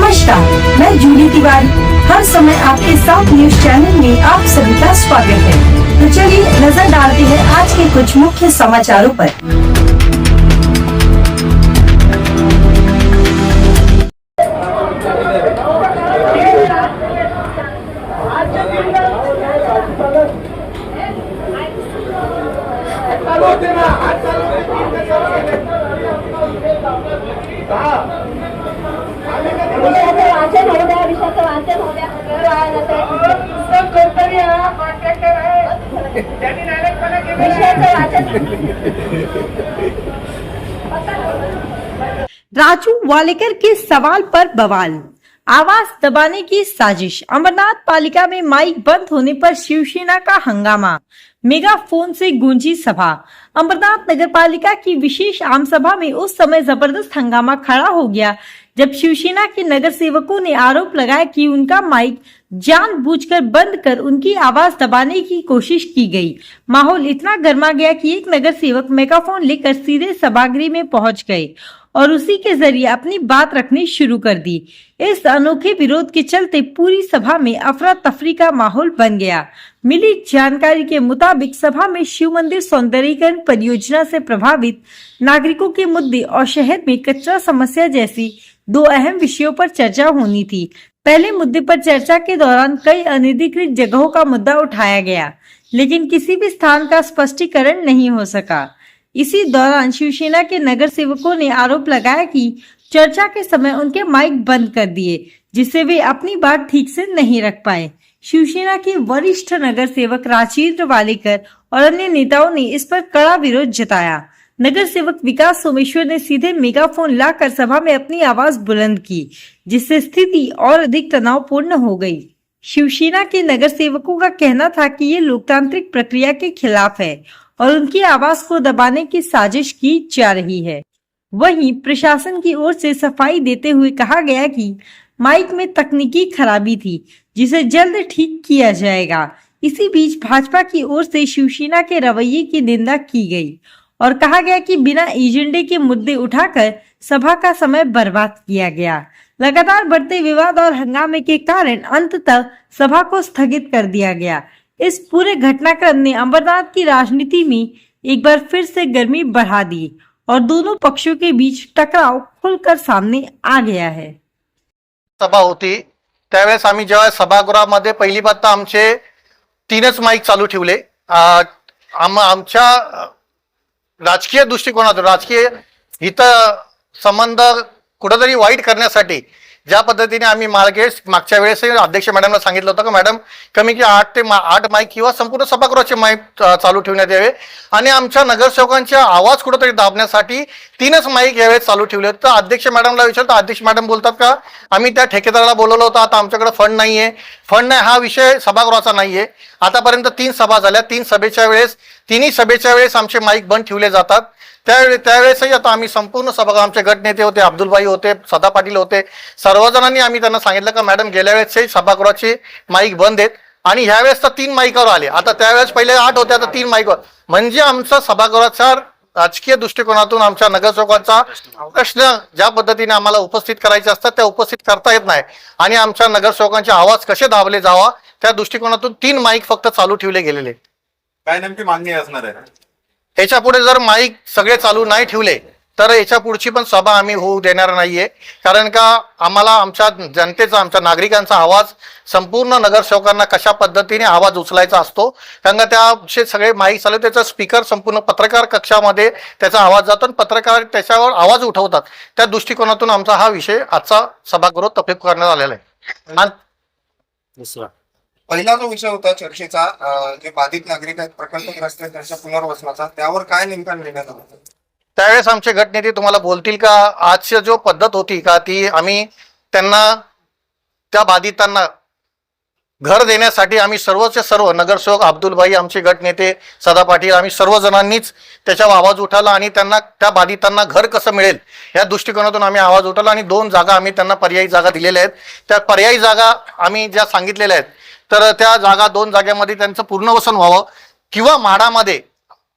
नमस्कार, मैं जूली तिवारी हर समय आपके साथ न्यूज चैनल में आप सभी का स्वागत है। तो चलिए नजर डालते हैं आज के कुछ मुख्य समाचारों पर। राजू वालेकर के सवाल पर बवाल, आवाज दबाने की साजिश। अमरनाथ पालिका में माइक बंद होने पर शिवसेना का हंगामा, मेगाफोन से गूंजी सभा। अमरनाथ नगर पालिका की विशेष आम सभा में उस समय जबरदस्त हंगामा खड़ा हो गया जब शिवसेना के नगर सेवकों ने आरोप लगाया कि उनका माइक जानबूझकर बंद कर उनकी आवाज दबाने की कोशिश की गई। माहौल इतना गर्मा गया कि एक नगर सेवक मेगाफोन लेकर सीधे सभागृह में पहुंच गए और उसी के जरिए अपनी बात रखनी शुरू कर दी। इस अनोखे विरोध के चलते पूरी सभा में अफरा तफरी का माहौल बन गया। मिली जानकारी के मुताबिक सभा में शिव मंदिर सौंदर्यीकरण परियोजना से प्रभावित नागरिकों के मुद्दे और शहर में कचरा समस्या जैसी दो अहम विषयों पर चर्चा होनी थी। पहले मुद्दे पर चर्चा के दौरान कई अनधिकृत जगहों का मुद्दा उठाया गया, लेकिन किसी भी स्थान का स्पष्टीकरण नहीं हो सका। इसी दौरान शिवसेना के नगर सेवकों ने आरोप लगाया कि चर्चा के समय उनके माइक बंद कर दिए, जिससे वे अपनी बात ठीक से नहीं रख पाए। शिवसेना के वरिष्ठ नगर सेवक राजेंद्र वालेकर और अन्य नेताओं ने इस पर कड़ा विरोध जताया। नगर सेवक विकास सोमेश्वर ने सीधे मेगाफोन लाकर सभा में अपनी आवाज बुलंद की, जिससे स्थिति और अधिक तनावपूर्ण हो गई। शिवसेना के नगर सेवकों का कहना था कि ये लोकतांत्रिक प्रक्रिया के खिलाफ है और उनकी आवाज को दबाने की साजिश की जा रही है। वहीं प्रशासन की ओर से सफाई देते हुए कहा गया कि माइक में तकनीकी खराबी थी, जिसे जल्द ठीक किया जाएगा। इसी बीच भाजपा की ओर से शिवसेना के रवैये की निंदा की गई और कहा गया कि बिना एजेंडे के मुद्दे उठाकर सभा का समय बर्बाद किया गया। लगातार बढ़ते विवाद और हंगामे के कारण अंततः सभा को स्थगित कर दिया गया। इस पूरे घटनाक्रम ने अमरनाथ की राजनीति में एक बार फिर से गर्मी बढ़ा दी और दोनों पक्षों के बीच टकराव खुलकर सामने आ गया है। सभा होती त्यावेळेस आम्ही जेव्हा सभागृहामध्ये पहिली बात आमचे 3च माईक चालू ठेवले। आमच्या राजकीय दृष्टिकोनातून राजकीय हित संबंध कुठेतरी वाईट करण्यासाठी ज्या पद्धतीने आम्ही मागच्या वेळेस अध्यक्ष मॅडमला सांगितलं होतं की मॅडम कमी की 8 माईक किंवा संपूर्ण सभागृहाचे माईक चालू ठेवण्यात यावे आणि आमच्या नगरसेवकांचा आवाज कुठेतरी दाबण्यासाठी 3च माईक यावेळेस चालू ठेवले. तर अध्यक्ष मॅडमला विचारतो, अध्यक्ष मॅडम बोलतात का आम्ही त्या ठेकेदाराला बोलवलं होतं, आता आमच्याकडे फंड नाहीये. फंड नाही हा विषय सभागृहाचा नाहीये. आतापर्यंत 3 सभा झाल्या, 3 सभेच्या वेळेस तिन्ही सभेच्या वेळेस आमचे माईक बंद ठेवले जातात. त्यावेळेसही आता आम्ही संपूर्ण सभा आमचे गटनेते होते, अब्दुलभाई होते, सदा पाटील होते, सर्वजणांनी आम्ही त्यांना सांगितलं की मॅडम गेल्या वेळेसही सभागृहाचे माईक बंद आहेत आणि ह्यावेळेस तर 3 माईकावर आले. आता त्यावेळेस पहिले 8 होते, आता 3 माईकवर. म्हणजे आमचा सभागृहाचा राजकीय दृष्टिकोनातून आमच्या नगरसेवकांचा प्रश्न ज्या पद्धतीने आम्हाला उपस्थित करायचे असतात त्या उपस्थित करता येत नाही आणि आमच्या नगरसेवकांचे आवाज कसे दाबले जावा त्या दृष्टिकोनातून 3 माईक फक्त चालू ठेवले गेलेले. काय नेमकी मागणी असणार आहे? याच्या पुढे जर माईक सगळे चालू नाही ठेवले तर याच्या पुढची पण सभा आम्ही होऊ देणार नाहीये. कारण का आम्हाला आमच्या जनतेचा आमच्या नागरिकांचा आवाज संपूर्ण नगरसेवकांना कशा पद्धतीने आवाज उचलायचा असतो, कारण का त्याचे सगळे माईक चालू त्याचा स्पीकर संपूर्ण पत्रकार कक्षामध्ये त्याचा आवाज जातो आणि पत्रकार त्याच्यावर आवाज उठवतात. त्या दृष्टिकोनातून आमचा हा विषय आजचा सभागृह तहकूब करण्यात आलेला आहे. दुसरा पहिला जो विषय होता चर्चेचा जे बाधित नागरिक आहेत प्रकल्पग्रस्त आहेत त्यांच्या पुनर्वसनाचा, त्यावर काय नेमका निर्णय झाला? त्यावेळेस आमचे गटनेते तुम्हाला बोलतील का आजची जो पद्धत होती का ती आम्ही त्यांना त्या बाधितांना घर देण्यासाठी आम्ही सर्वचे सर्व नगरसेवक अब्दुलभाई आमचे गटनेते सदा पाटील आम्ही सर्वजणांनीच त्याच्यावर आवाज उठवला आणि त्यांना त्या बाधितांना घर कसं मिळेल या दृष्टिकोनातून आम्ही आवाज उठवला आणि 2 जागा आम्ही त्यांना पर्यायी जागा दिलेल्या आहेत. त्या पर्यायी जागा आम्ही ज्या सांगितलेल्या आहेत तर त्या जागा 2 जागेमध्ये त्यांचं पुनर्वसन व्हावं किंवा म्हाडामध्ये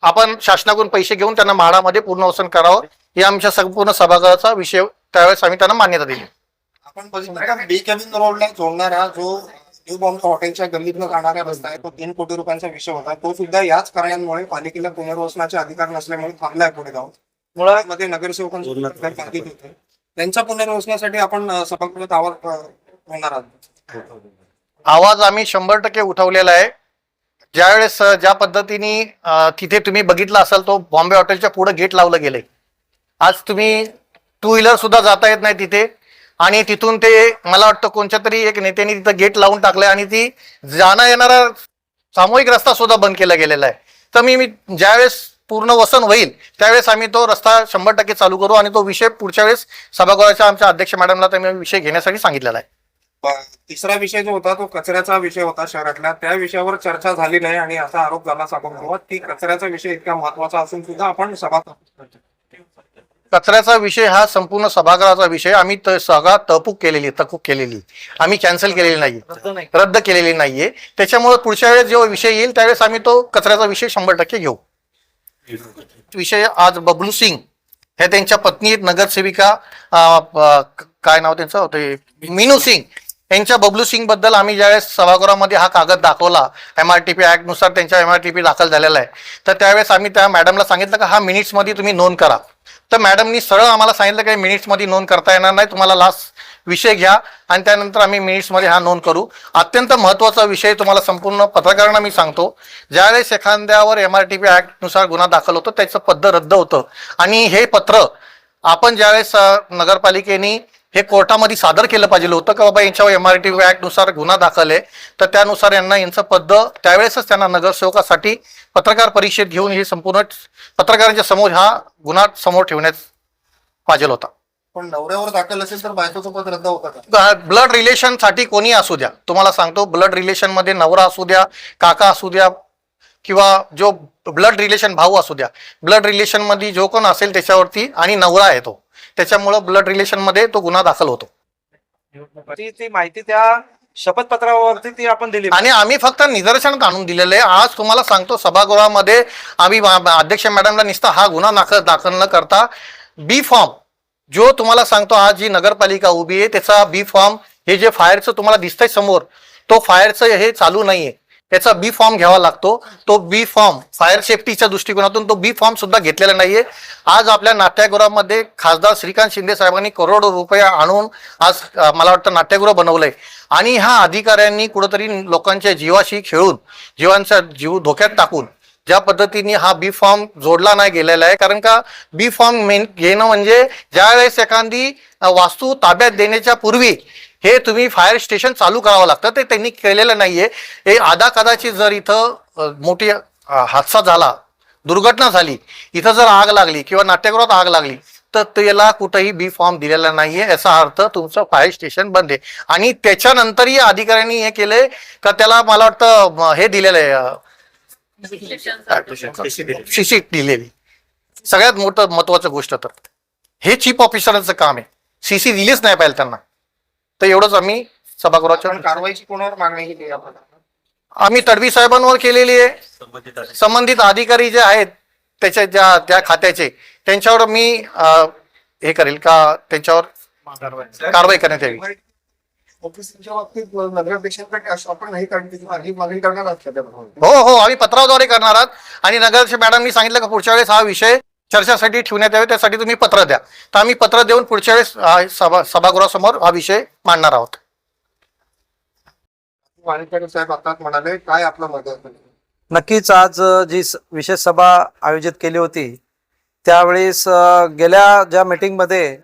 आपण शासनाकडून पैसे घेऊन त्यांना म्हाडामध्ये पुनर्वसन करावं, हे आमच्या संपूर्ण सभागृहाचा विषय त्यावेळेस आम्ही त्यांना मान्यता दिली. आपण बघितलं का बी केबिन रोडला जोडणारा जो न्यू बॉम्बे हॉटेलच्या गल्लीतनं जाणारा रस्ता आहे तो 3 कोटी रुपयांचा विषय होता. तो सुद्धा याच कारणांमुळे पालिकेला पुनर्वसनाचे अधिकार नसल्यामुळे थांबलाय पुढे जाऊन. मुळामध्ये नगरसेवकांची बाधित होते. त्यांच्या पुनर्वसनासाठी आपण सभागृहात आवाज होणार आहोत. आवाज आम्ही 100% उठवलेला आहे. ज्यावेळेस ज्या पद्धतीने तिथे तुम्ही बघितलं असाल तो बॉम्बे हॉटेलच्या पुढे गेट लावलं गेलंय. आज तुम्ही टू व्हीलर सुद्धा जाता येत नाही तिथे आणि तिथून ते मला वाटतं कोणत्या तरी एक नेत्याने तिथं गेट लावून टाकलंय आणि ती जाणं येणारा सामूहिक रस्ता सुद्धा बंद केला गेलेला आहे. तर मी ज्यावेळेस पूर्ण वसन होईल त्यावेळेस आम्ही तो रस्ता 100% चालू करू आणि तो विषय पुढच्या वेळेस सभागृहाच्या आमच्या अध्यक्ष मॅडमला त्यांनी विषय घेण्यासाठी सांगितलेला आहे. तिसरा विषय जो होता तो कचऱ्याचा विषय होता शहरातला. त्या विषयावर चर्चा झाली नाही आणि असा आरोप झाला सभागृहात की कचऱ्याचा विषय इतका महत्वाचा असून सुद्धा आपण कचऱ्याचा विषय हा संपूर्ण सभागृहाचा विषय. आम्ही सगळा तहकूब केलेली आम्ही कॅन्सल केलेली नाही, रद्द केलेली नाहीये. त्याच्यामुळे पुढच्या वेळेस जेव्हा विषय येईल त्यावेळेस आम्ही तो कचऱ्याचा विषय 100% घेऊ. विषय आज बबलू सिंग हे त्यांच्या पत्नी नगरसेविका काय नाव त्यांचं होते मीनू सिंग यांच्या बबलू सिंग बद्दल आम्ही ज्यावेळेस सभागृहामध्ये हा कागद दाखवला MRTP ऍक्ट नुसार त्यांच्या MRTP दाखल झालेला आहे. तर त्यावेळेस आम्ही त्या मॅडमला सांगितलं की हा मिनिट्स मध्ये तुम्ही नोंद करा. तर मॅडमनी सरळ आम्हाला सांगितलं की मिनिट्स मध्ये नोंद करता येणार नाही, तुम्हाला लास्ट विषय घ्या आणि त्यानंतर आम्ही मिनिट्स मध्ये हा नोंद करू. अत्यंत महत्वाचा विषय तुम्हाला संपूर्ण पत्रकारांना मी सांगतो. ज्यावेळेस एखाद्यावर MRTP ऍक्ट नुसार गुन्हा दाखल होतो त्याचं पद रद्द होतं आणि हे पत्र आपण ज्यावेळेस नगरपालिकेने हे कोर्टामध्ये सादर केलं पाहिजे होतं की बाबा यांच्यावर MRTP ऍक्ट नुसार गुन्हा दाखल आहे. तर त्यानुसार यांना यांचं पद त्यावेळेसच त्यांना नगरसेवकासाठी पत्रकार परिषद घेऊन हे संपूर्ण पत्रकारांच्या समोर हा गुन्हा समोर ठेवण्यात पाहिजे होता. पण नवऱ्यावर दाखल असेल तर बायकोचं पद रद्द होतं का? ब्लड रिलेशन साठी कोणी असू द्या, तुम्हाला सांगतो ब्लड रिलेशन मध्ये नवरा असू द्या, काका असू द्या किंवा जो ब्लड रिलेशन भाऊ असू द्या, ब्लड रिलेशन मध्ये जो कोण असेल त्याच्यावरती आणि नवरा आहे तो, त्याच्यामुळे ब्लड रिलेशन मध्ये तो गुन्हा दाखल होतो. ती माहिती त्या शपथपत्रावरती ती आपण दिली आणि आम्ही फक्त निदर्शनात आणून दिलेलं आहे. आज तुम्हाला सांगतो सभागृहामध्ये आम्ही अध्यक्ष मॅडमला निसता हा गुन्हा दाखल न करता बी फॉर्म जो तुम्हाला सांगतो आज जी नगरपालिका उभी आहे त्याचा बी फॉर्म हे जे फायरचं तुम्हाला दिसतंय समोर तो फायरचं हे चालू नाहीये, त्याचा बी फॉर्म घ्यावा लागतो. तो बी फॉर्म फायर सेफ्टीच्या दृष्टिकोनातून तो बी फॉर्म सुद्धा घेतलेला नाहीये. आज आपल्या नाट्यगृहामध्ये खासदार श्रीकांत शिंदे साहेबांनी करोडो रुपये आणून आज मला वाटतं नाट्यगृह बनवलंय आणि ह्या अधिकाऱ्यांनी कुठंतरी लोकांच्या जीवाशी खेळून जीवांचा जीव धोक्यात टाकून ज्या पद्धतीने हा बी फॉर्म जोडला नाही गेलेला आहे. कारण का बी फॉर्म घेणं म्हणजे ज्यावेळेस एखादी वास्तू ताब्यात देण्याच्या पूर्वी हे तुम्ही फायर स्टेशन चालू करावं लागतं, ते त्यांनी केलेलं नाहीये. हे आधा कदाचित जर इथं मोठी हादसा झाला, दुर्घटना झाली, इथं जर आग लागली किंवा नाट्यगृहात आग लागली तर त्याला कुठंही बी फॉर्म दिलेला नाहीये. याचा अर्थ तुमचं फायर स्टेशन बंद आहे. आणि त्याच्यानंतरही अधिकाऱ्यांनी हे केलंय का त्याला मला वाटतं हे दिलेलं आहे सीसी दिलेली. सगळ्यात मोठं महत्वाचं गोष्ट तर हे चीफ ऑफिसरांचं काम आहे, सीसी दिलीच नाही पाहिजे त्यांना. तर एवढंच आम्ही सभागृहाच्या कारवाईची कोणावर मागणी केली आपण? आम्ही तडवी साहेबांवर केलेली आहे. संबंधित अधिकारी जे आहेत त्याच्या ज्या खात्याचे त्यांच्यावर मी हे करेल का त्यांच्यावर कारवाई करण्यात यावी. ऑफिसच्या बाबतीत नगराध्यक्षांकडे आपण नाही मागणी करणार आहात? हो आम्ही पत्राद्वारे करणार आहात आणि नगराध्यक्ष मॅडमनी सांगितलं की पुढच्या वेळेस हा विषय चर्चेसाठी ठेवण्यात यावे, त्यासाठी तुम्ही पत्र द्या. तर आम्ही पत्र देऊन पुढच्या वेळेस सभागृहासमोर हा विषय मांडणार आहोत. वाणिज्य साहेब आता म्हणाले काय आपलं मत आहे? नक्कीच आज जी विशेष सभा आयोजित केली होती त्यावेळेस गेल्या ज्या मीटिंगमध्ये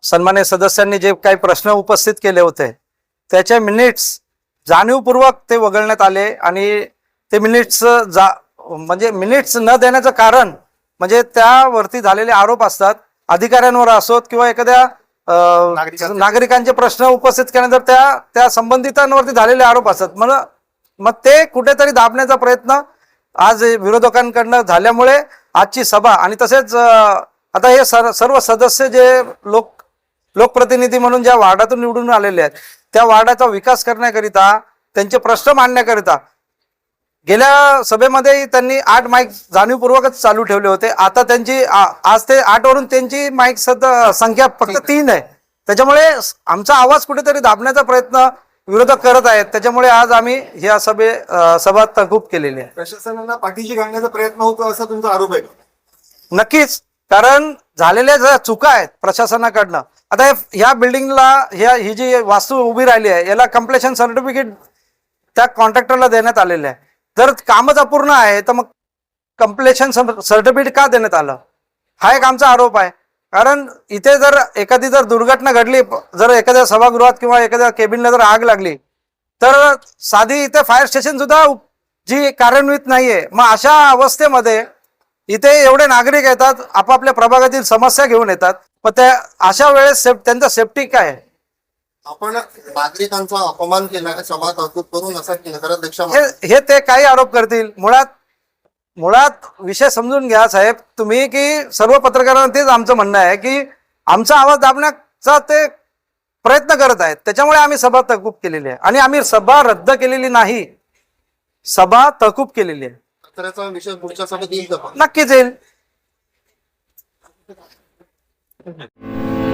सन्मान्य सदस्यांनी जे काही प्रश्न उपस्थित केले होते त्याचे मिनिट्स जाणीवपूर्वक ते वगळण्यात आले आणि ते मिनिट्स म्हणजे मिनिट्स न देण्याचं कारण म्हणजे त्यावरती झालेले आरोप असतात अधिकाऱ्यांवर असोत किंवा एखाद्या नागरिकांचे प्रश्न उपस्थित केल्यानंतर त्या संबंधितांवरती झालेले आरोप असतात. मग ते कुठेतरी दाबण्याचा प्रयत्न आज विरोधकांकडनं झाल्यामुळे आजची सभा आणि तसेच आता हे सर्व सदस्य जे लोकप्रतिनिधी म्हणून ज्या वार्डातून निवडून आलेले आहेत त्या वार्डाचा विकास करण्याकरिता त्यांचे प्रश्न मांडण्याकरिता गेल्या सभेमध्ये त्यांनी 8 माईक जाणीवपूर्वकच चालू ठेवले होते. आता त्यांची आज ते 8 वरून त्यांची माईक संख्या फक्त 3 आहे. त्याच्यामुळे आमचा आवाज कुठेतरी दाबण्याचा प्रयत्न विरोधक करत आहेत. त्याच्यामुळे आज आम्ही या सभा तहकूब केलेली आहे. प्रशासनाला पाठीशी घालण्याचा प्रयत्न होतो असा तुमचा आरोप आहे का? नक्कीच, कारण झालेल्या ज्या चुका आहेत प्रशासनाकडनं, आता ह्या बिल्डिंगला ही जी वास्तू उभी राहिली आहे याला कम्प्लिशन सर्टिफिकेट त्या कॉन्ट्रॅक्टरला देण्यात आलेलं आहे. जर कामच अपूर्ण आहे तर मग कम्प्लिशन सर्टिफिकेट का देण्यात आलं, हा एक आमचा आरोप आहे. कारण इथे जर एखादी दुर्घटना घडली, जर एखाद्या सभागृहात किंवा एखाद्या केबिनला जर आग लागली तर साधी इथे फायर स्टेशन सुद्धा जी कार्यान्वित नाहीये. मग अशा अवस्थेमध्ये इथे एवढे नागरिक येतात, आपापल्या प्रभागातील समस्या घेऊन येतात, पण त्या अशा वेळेस त्यांचा सेफ्टी काय आहे? आपण नागरिकांचा अपमान केला सभा तहकूब करून असं नगराध्यक्ष हे ते काही आरोप करतील. मुळात विषय समजून घ्या साहेब तुम्ही, की सर्व पत्रकारांना तेच आमचं म्हणणं आहे की आमचा आवाज दाबण्याचा ते प्रयत्न करत आहेत. त्याच्यामुळे आम्ही सभा तहकूब केलेली आहे आणि आम्ही सभा रद्द केलेली नाही, सभा तहकूब केलेली आहे. कचऱ्याचा विषय पुढच्या सभेत येईल का? नक्कीच येईल.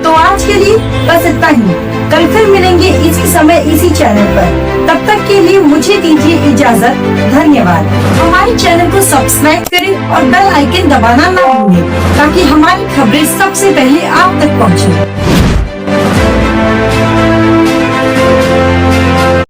तो आज के लिए बस इतना ही। कल फिर मिलेंगे इसी समय इसी चैनल पर। तब तक के लिए मुझे दीजिए इजाजत। धन्यवाद। हमारे चैनल को सब्सक्राइब करें और बेल आइकन दबाना ना भूलें ताकि हमारी खबरें सबसे पहले आप तक पहुंचे।